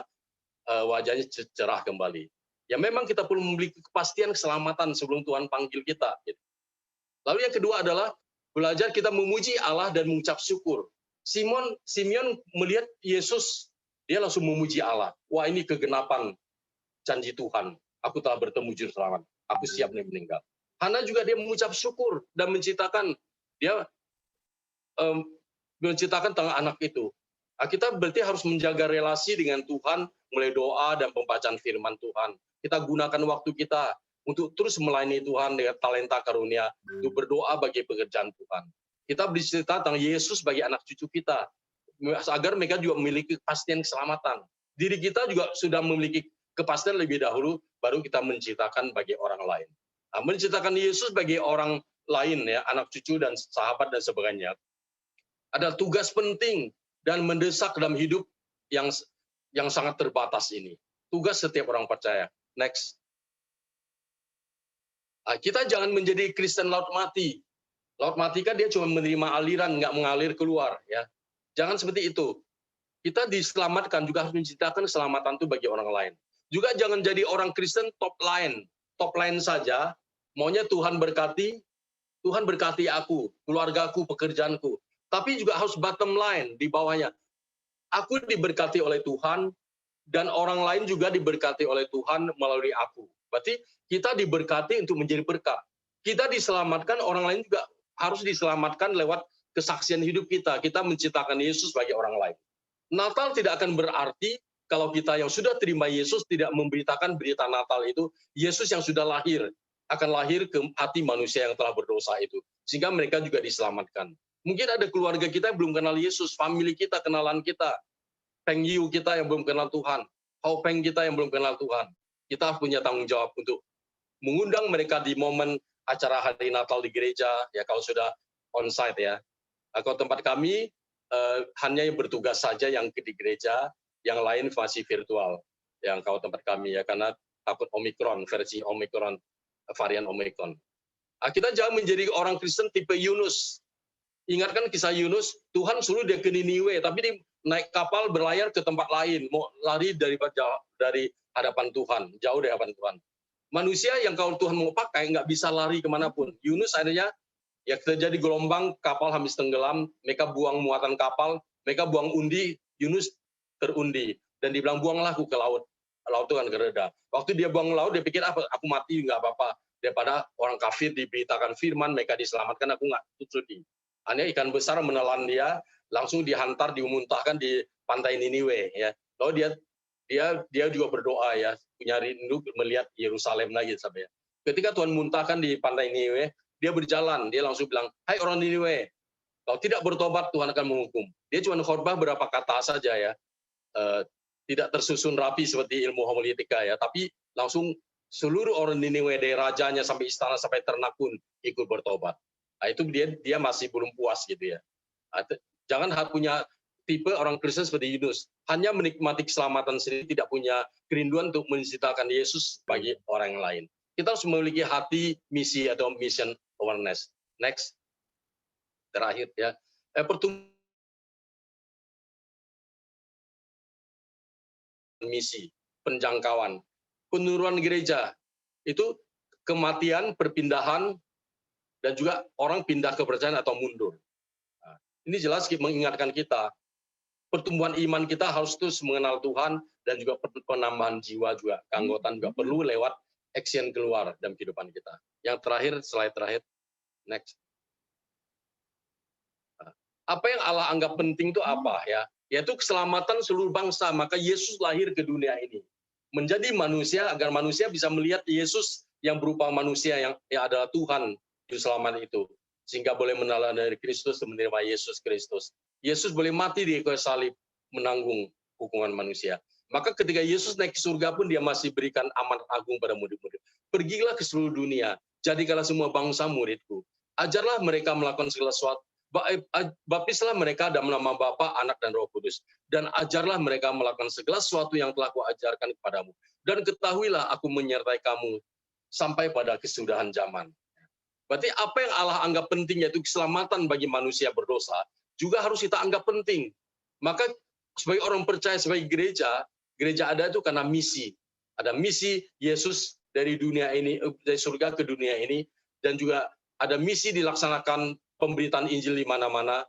wajahnya cerah kembali. Ya memang kita perlu memiliki kepastian keselamatan sebelum Tuhan panggil kita. Lalu yang kedua adalah belajar kita memuji Allah dan mengucap syukur. Simeon melihat Yesus, dia langsung memuji Allah. Wah, ini kegenapan janji Tuhan. Aku telah bertemu juru selamat. Aku siap meninggal. Hana juga dia mengucap syukur dan menciptakan tentang anak itu. Nah, kita berarti harus menjaga relasi dengan Tuhan melalui doa dan pembacaan firman Tuhan. Kita gunakan waktu kita untuk terus melayani Tuhan dengan talenta karunia, untuk berdoa bagi pekerjaan Tuhan. Kita bercerita tentang Yesus bagi anak cucu kita, agar mereka juga memiliki kepastian keselamatan. Diri kita juga sudah memiliki kepastian lebih dahulu, baru kita menciptakan bagi orang lain. Nah, menciptakan Yesus bagi orang lain, ya, anak cucu dan sahabat dan sebagainya, ada tugas penting dan mendesak dalam hidup yang sangat terbatas ini. Tugas setiap orang percaya. Next. Nah, kita jangan menjadi Kristen laut mati. Laut mati kan dia cuma menerima aliran, nggak mengalir keluar, ya. Jangan seperti itu. Kita diselamatkan juga harus menciptakan keselamatan itu bagi orang lain. Juga jangan jadi orang Kristen top line saja. Maunya Tuhan berkati aku, keluargaku, pekerjaanku. Tapi juga harus bottom line di bawahnya. Aku diberkati oleh Tuhan dan orang lain juga diberkati oleh Tuhan melalui aku. Berarti kita diberkati untuk menjadi berkat. Kita diselamatkan, orang lain juga harus diselamatkan lewat kesaksian hidup kita. Kita menciptakan Yesus bagi orang lain. Natal tidak akan berarti kalau kita yang sudah terima Yesus tidak memberitakan berita Natal itu, Yesus yang sudah lahir, akan lahir ke hati manusia yang telah berdosa itu. Sehingga mereka juga diselamatkan. Mungkin ada keluarga kita yang belum kenal Yesus, family kita, kenalan kita, Peng Yu kita yang belum kenal Tuhan, Hao Peng kita yang belum kenal Tuhan. Kita punya tanggung jawab untuk mengundang mereka di momen acara hari Natal di gereja, ya kalau sudah on-site ya. Kalau tempat kami, hanya yang bertugas saja yang di gereja, yang lain masih virtual. Yang kalau tempat kami ya, karena takut Omikron, versi Omikron, varian Omikron. Kita jangan menjadi orang Kristen tipe Yunus. Ingatkan kisah Yunus, Tuhan suruh dia ke Niniwe, tapi dia naik kapal berlayar ke tempat lain, mau lari dari hadapan Tuhan, jauh dari hadapan Tuhan. Manusia yang kalau Tuhan mau pakai nggak bisa lari kemanapun. Yunus akhirnya ya terjadi gelombang, kapal habis tenggelam, mereka buang muatan kapal, mereka buang undi, Yunus terundi dan dibilang buanglah aku ke laut. Laut itu kan gereda. Waktu dia buang laut, dia pikir apa? Aku mati nggak apa-apa. Daripada orang kafir diberitakan firman, mereka diselamatkan, aku nggak sudi. Akhirnya ikan besar menelan dia, langsung dihantar, dimuntahkan di pantai Niniwe. Ya. Lalu dia juga berdoa ya, punya rindu melihat Yerusalem lagi sampai. Ketika Tuhan muntahkan di pantai Niniwe, dia berjalan, dia langsung bilang, hai orang Niniwe, kalau tidak bertobat Tuhan akan menghukum. Dia cuma khotbah berapa kata saja ya. Tidak tersusun rapi seperti ilmu homiletika ya, tapi langsung seluruh orang Niniwe dari rajanya sampai istana sampai ternak pun ikut bertobat. Nah, itu dia masih belum puas gitu ya. Jangan punya tipe orang Kristen seperti Yunus, hanya menikmati keselamatan sendiri, tidak punya kerinduan untuk menceritakan Yesus bagi orang lain. Kita harus memiliki hati misi atau mission awareness. Next, terakhir ya, pertumbuhan misi, penjangkauan, penurunan gereja, itu kematian, perpindahan, dan juga orang pindah kepercayaan atau mundur. Nah, ini jelas mengingatkan kita, pertumbuhan iman kita harus terus mengenal Tuhan, dan juga penambahan jiwa juga, keanggotaan juga perlu lewat action keluar dalam kehidupan kita. Yang terakhir, slide terakhir, next. Nah, apa yang Allah anggap penting itu apa ya? Yaitu keselamatan seluruh bangsa. Maka Yesus lahir ke dunia ini menjadi manusia agar manusia bisa melihat Yesus yang berupa manusia yang adalah Tuhan Juru Selamat itu, sehingga boleh menelan dari Kristus dan menerima Yesus Kristus. Yesus boleh mati di kayu salib menanggung hukuman manusia. Maka ketika Yesus naik ke surga pun dia masih berikan amanat agung pada murid-murid. Pergilah ke seluruh dunia, jadikanlah semua bangsa muridku. Ajarlah mereka melakukan segala sesuatu. Baptislah mereka dalam nama Bapa, Anak, dan Roh Kudus. Dan ajarlah mereka melakukan segala sesuatu yang telah kuajarkan kepadamu. Dan ketahuilah aku menyertai kamu sampai pada kesudahan zaman. Berarti apa yang Allah anggap penting, yaitu keselamatan bagi manusia berdosa, juga harus kita anggap penting. Maka sebagai orang percaya, sebagai gereja ada itu karena misi. Ada misi Yesus dari dunia ini, dari surga ke dunia ini, dan juga ada misi dilaksanakan pemberitaan Injil di mana-mana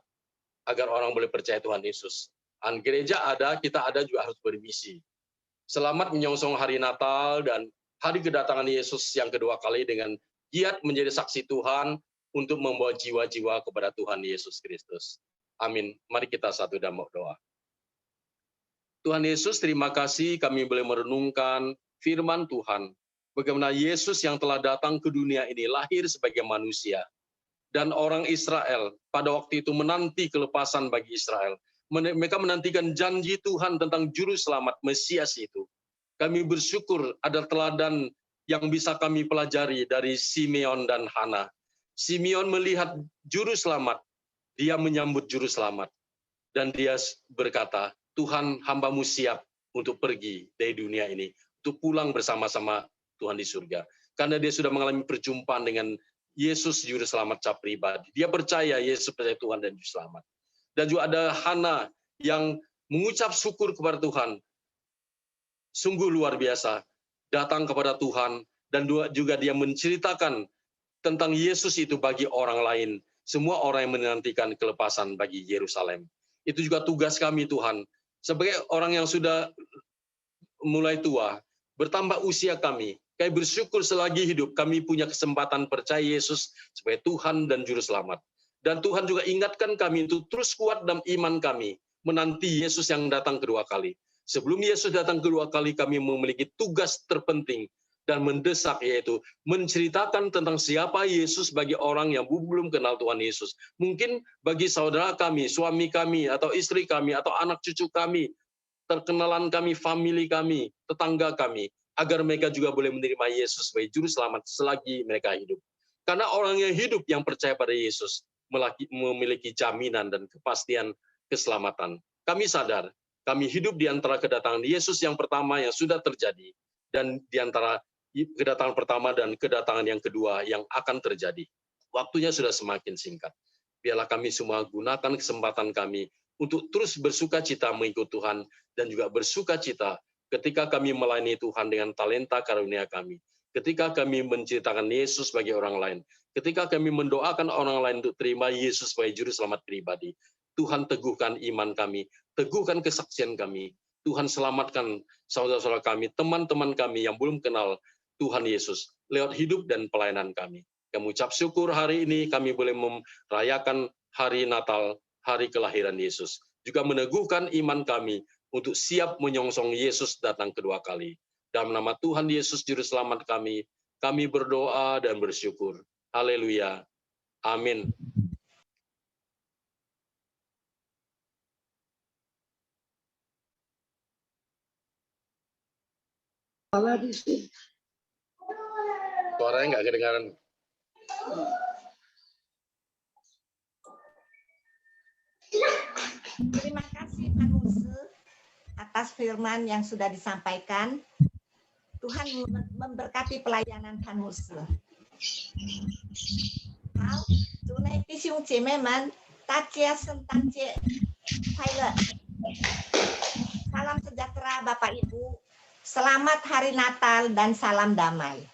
agar orang boleh percaya Tuhan Yesus. Dan gereja ada, kita ada juga harus bermisi. Selamat menyongsong hari Natal dan hari kedatangan Yesus yang kedua kali dengan giat menjadi saksi Tuhan untuk membawa jiwa-jiwa kepada Tuhan Yesus Kristus. Amin. Mari kita satu dan doa. Tuhan Yesus, terima kasih kami boleh merenungkan firman Tuhan. Bagaimana Yesus yang telah datang ke dunia ini lahir sebagai manusia. Dan orang Israel pada waktu itu menanti kelepasan bagi Israel. Mereka menantikan janji Tuhan tentang juru selamat Mesias itu. Kami bersyukur ada teladan yang bisa kami pelajari dari Simeon dan Hana. Simeon melihat juru selamat, dia menyambut juru selamat. Dan dia berkata, Tuhan, hamba-Mu siap untuk pergi dari dunia ini, untuk pulang bersama-sama Tuhan di surga. Karena dia sudah mengalami perjumpaan dengan Yesus Juru Selamat secara pribadi. Dia percaya Yesus percaya Tuhan dan Juru Selamat. Dan juga ada Hana yang mengucap syukur kepada Tuhan. Sungguh luar biasa. Datang kepada Tuhan dan juga dia menceritakan tentang Yesus itu bagi orang lain. Semua orang yang menantikan kelepasan bagi Yerusalem. Itu juga tugas kami Tuhan. Sebagai orang yang sudah mulai tua, bertambah usia kami. Kami bersyukur selagi hidup kami punya kesempatan percaya Yesus sebagai Tuhan dan Juru Selamat. Dan Tuhan juga ingatkan kami untuk terus kuat dalam iman kami, menanti Yesus yang datang kedua kali. Sebelum Yesus datang kedua kali, kami memiliki tugas terpenting dan mendesak, yaitu menceritakan tentang siapa Yesus bagi orang yang belum kenal Tuhan Yesus. Mungkin bagi saudara kami, suami kami, atau istri kami, atau anak cucu kami, terkenalan kami, famili kami, tetangga kami, agar mereka juga boleh menerima Yesus sebagai Juru Selamat selagi mereka hidup. Karena orang yang hidup yang percaya pada Yesus memiliki jaminan dan kepastian keselamatan. Kami sadar, kami hidup di antara kedatangan Yesus yang pertama yang sudah terjadi, dan di antara kedatangan pertama dan kedatangan yang kedua yang akan terjadi. Waktunya sudah semakin singkat. Biarlah kami semua gunakan kesempatan kami untuk terus bersuka cita mengikut Tuhan dan juga bersuka cita ketika kami melayani Tuhan dengan talenta karunia kami. Ketika kami menceritakan Yesus bagi orang lain, ketika kami mendoakan orang lain untuk terima Yesus sebagai juru selamat pribadi, Tuhan teguhkan iman kami, teguhkan kesaksian kami. Tuhan selamatkan saudara-saudara kami, teman-teman kami yang belum kenal Tuhan Yesus lewat hidup dan pelayanan kami. Kami ucap syukur hari ini kami boleh merayakan hari Natal, hari kelahiran Yesus. Juga meneguhkan iman kami untuk siap menyongsong Yesus datang kedua kali. Dalam nama Tuhan Yesus Juru Selamat kami berdoa dan bersyukur. Haleluya. Amin. Suaranya nggak kedengaran. Terima kasih Pak Muse atas firman yang sudah disampaikan. Tuhan memberkati pelayanan Pak Muse. 好，祝内弟兄姐妹们大家圣诞节快乐。Salam sejahtera Bapak Ibu. Selamat Hari Natal dan salam damai。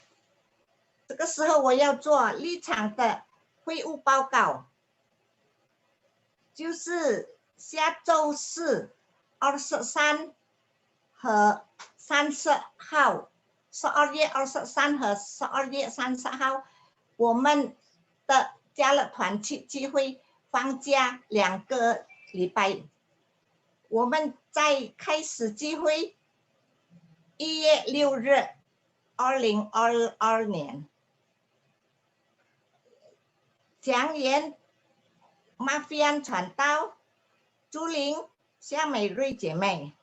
这个时候我要做立场的会务报告，就是下周四23和30号，12月23和12月30号，我们的家乐团聚会放假2个礼拜。我们在开始聚会1月6日2022年。讲员马菲安传道，朱玲、夏美瑞姐妹。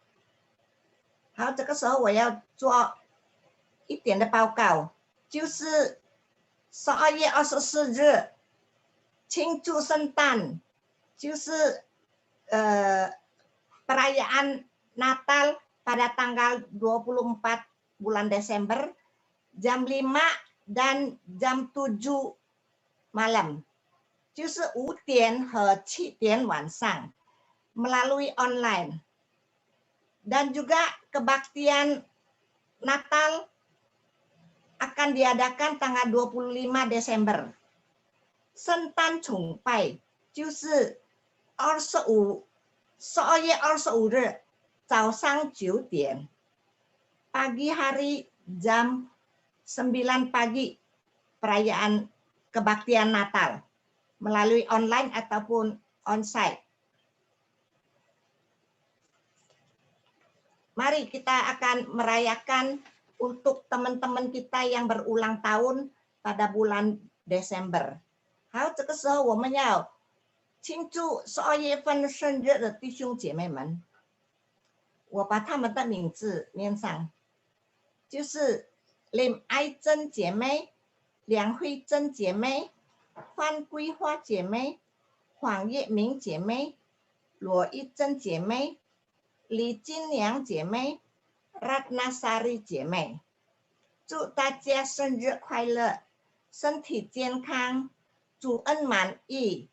好，这个时候我要做一点的报告，就是12月24日庆祝圣诞，就是perayaan Natal pada tanggal 24 bulan Desember jam 5 dan jam 7 malam， 就是5点和7点晚上 melalui online. Dan juga kebaktian Natal akan diadakan tanggal 25 Desember. 圣诞崇拜就是12月25日早上9点 pagi hari jam 9 pagi perayaan kebaktian Natal melalui online ataupun onsite. Mari kita akan merayakan untuk teman-teman kita yang berulang tahun pada bulan Desember. 好，这个时候我们要庆祝12月份生日的弟兄姐妹们，我把他们的名字念上，就是林爱珍姐妹、梁慧珍姐妹、范桂花姐妹、黄月明姐妹、罗一珍姐妹、李金良姐妹、Ratnasari 姐妹，祝大家生日快乐，身体健康，主恩满意，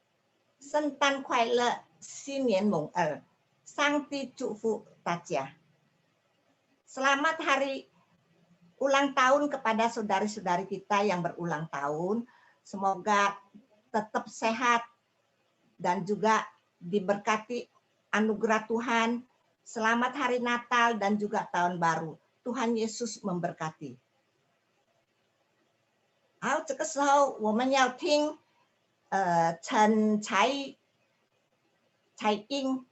圣诞快乐，新年蒙恩，上帝祝福大家。Selamat hari ulang tahun kepada saudari-saudari kita yang berulang tahun. Semoga tetap sehat dan juga diberkati anugerah Tuhan. Selamat hari Natal dan juga tahun baru. Tuhan Yesus memberkati. 好，这个时候我们要听陈彩英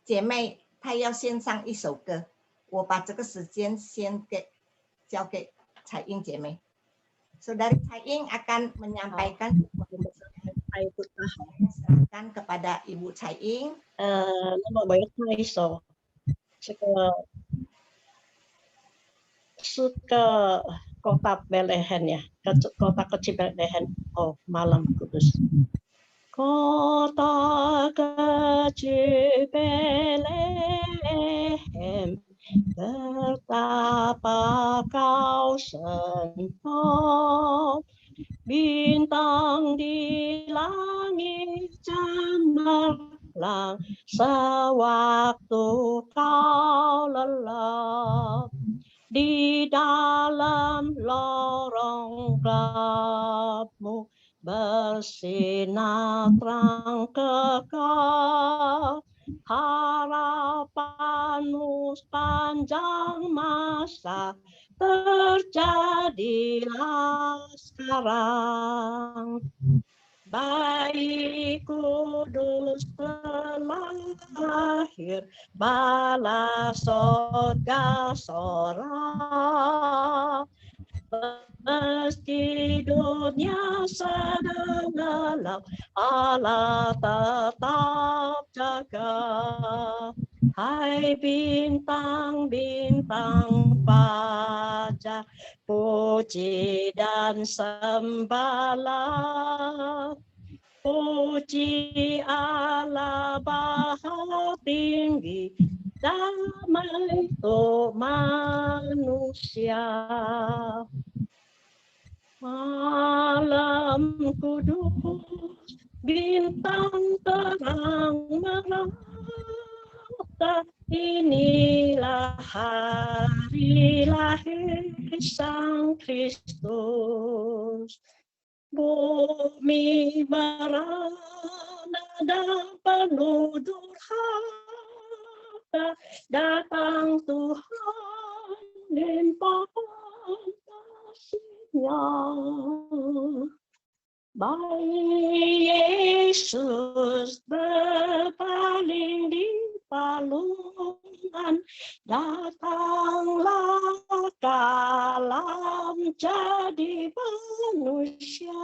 姐妹，她要献上一首歌。我把这个时间先交给彩英姐妹。Saudari Tsai Ing akan menyampaikan silakan kepada Ibu Tsai Ing. Nama baik Maiso. Suka kota Bethlehem ya, kota kecil Bethlehem. Oh, malam kudus. Kota kecil Bethlehem, betapa kau sempurna, bintang di langit jamar pulang sewaktu kau lelah di dalam lorong gelapmu bersinar terang kekal harapanmu sepanjang masa terjadilah sekarang. Bayi kudus telah lahir, bala sorga sorak. Meski dunia sedang gelap, Allah tetap jaga. Hai bintang-bintang fajar, puji dan sembahlah. Puji Allah Maha Tinggi, damai untuk manusia. Malam kudus, bintang terang merata, inilah hari lahir Sang Kristus. Bumi merana dan penuh durhaka, datang Tuhan limpah kasih-Nya. Bayi Yesus berpaling di palungan, datanglah kalam jadi manusia.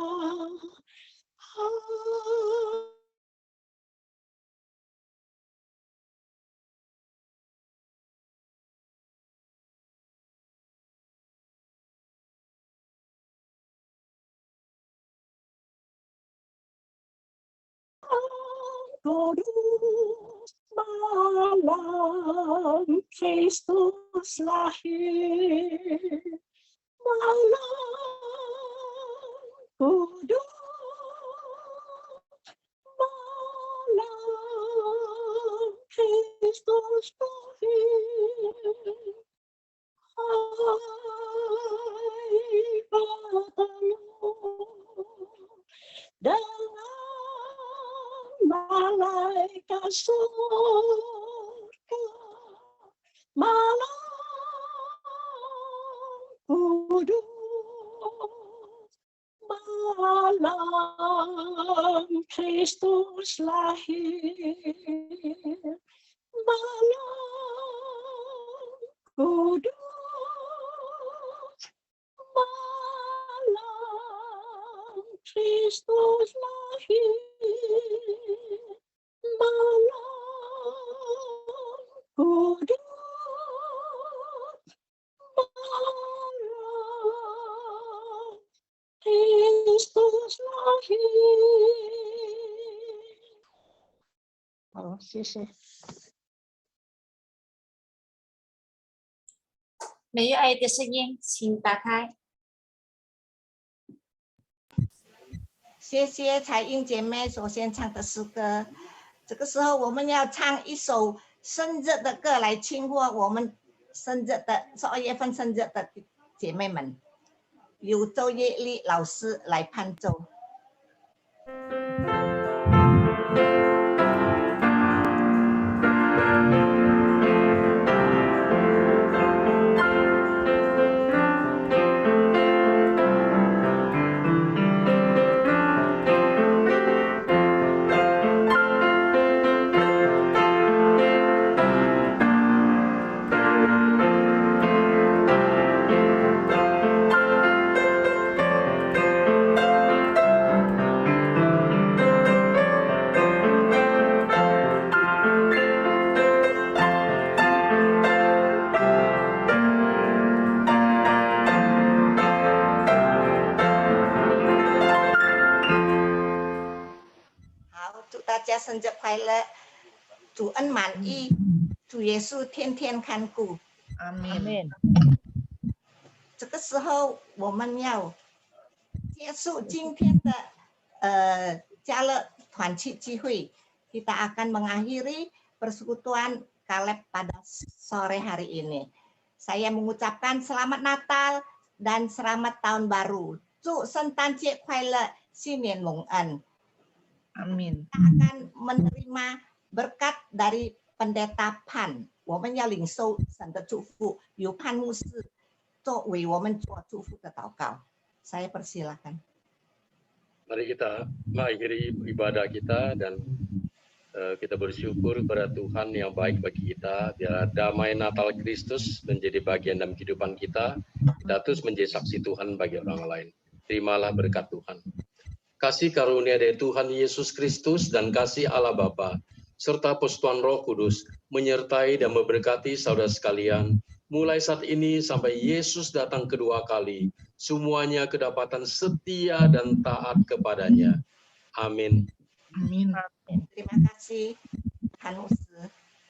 Kudus malam Kristus lahir, malam kudus malam Kristus lahir. Hai bertemu dengan malaikat surga, malam kudus, malam Kristus lahir, malam kudus, malam Kristus lahir, malam kudus, malam Kristus lahir. Oh, 谢谢。没有爱的声音，请打开。谢谢彩英姐妹所献唱的诗歌。这个时候我们要唱一首生日的歌来庆贺我们生日的12月份生日的姐妹们，由周叶丽老师来伴奏。大家生日快乐，主恩满意，主耶稣天天看顾，阿们。这个时候我们要结束今天的家乐团契聚会， kita akan mengakhiri persekutuan Kaleb pada sore hari ini. Saya mengucapkan selamat Natal dan selamat tahun baru. 祝圣诞节快乐，新年蒙恩。 Amin. Kita akan menerima berkat dari pendeta Pan. 我们要领受神的祝福，由潘牧师作为我们做祝福的祷告。saya persilakan. Mari kita mengakhiri ibadah kita dan kita bersyukur kepada Tuhan yang baik bagi kita. Biar damai Natal Kristus menjadi bagian dalam kehidupan kita. Kita terus menjadi saksi Tuhan bagi orang lain. Terimalah berkat Tuhan. Kasih karunia dari Tuhan Yesus Kristus dan kasih Allah Bapa serta persekutuan Roh Kudus menyertai dan memberkati saudara sekalian mulai saat ini sampai Yesus datang kedua kali. Semuanya kedapatan setia dan taat kepadanya. Amin. Amin. Terima kasih, Tuhan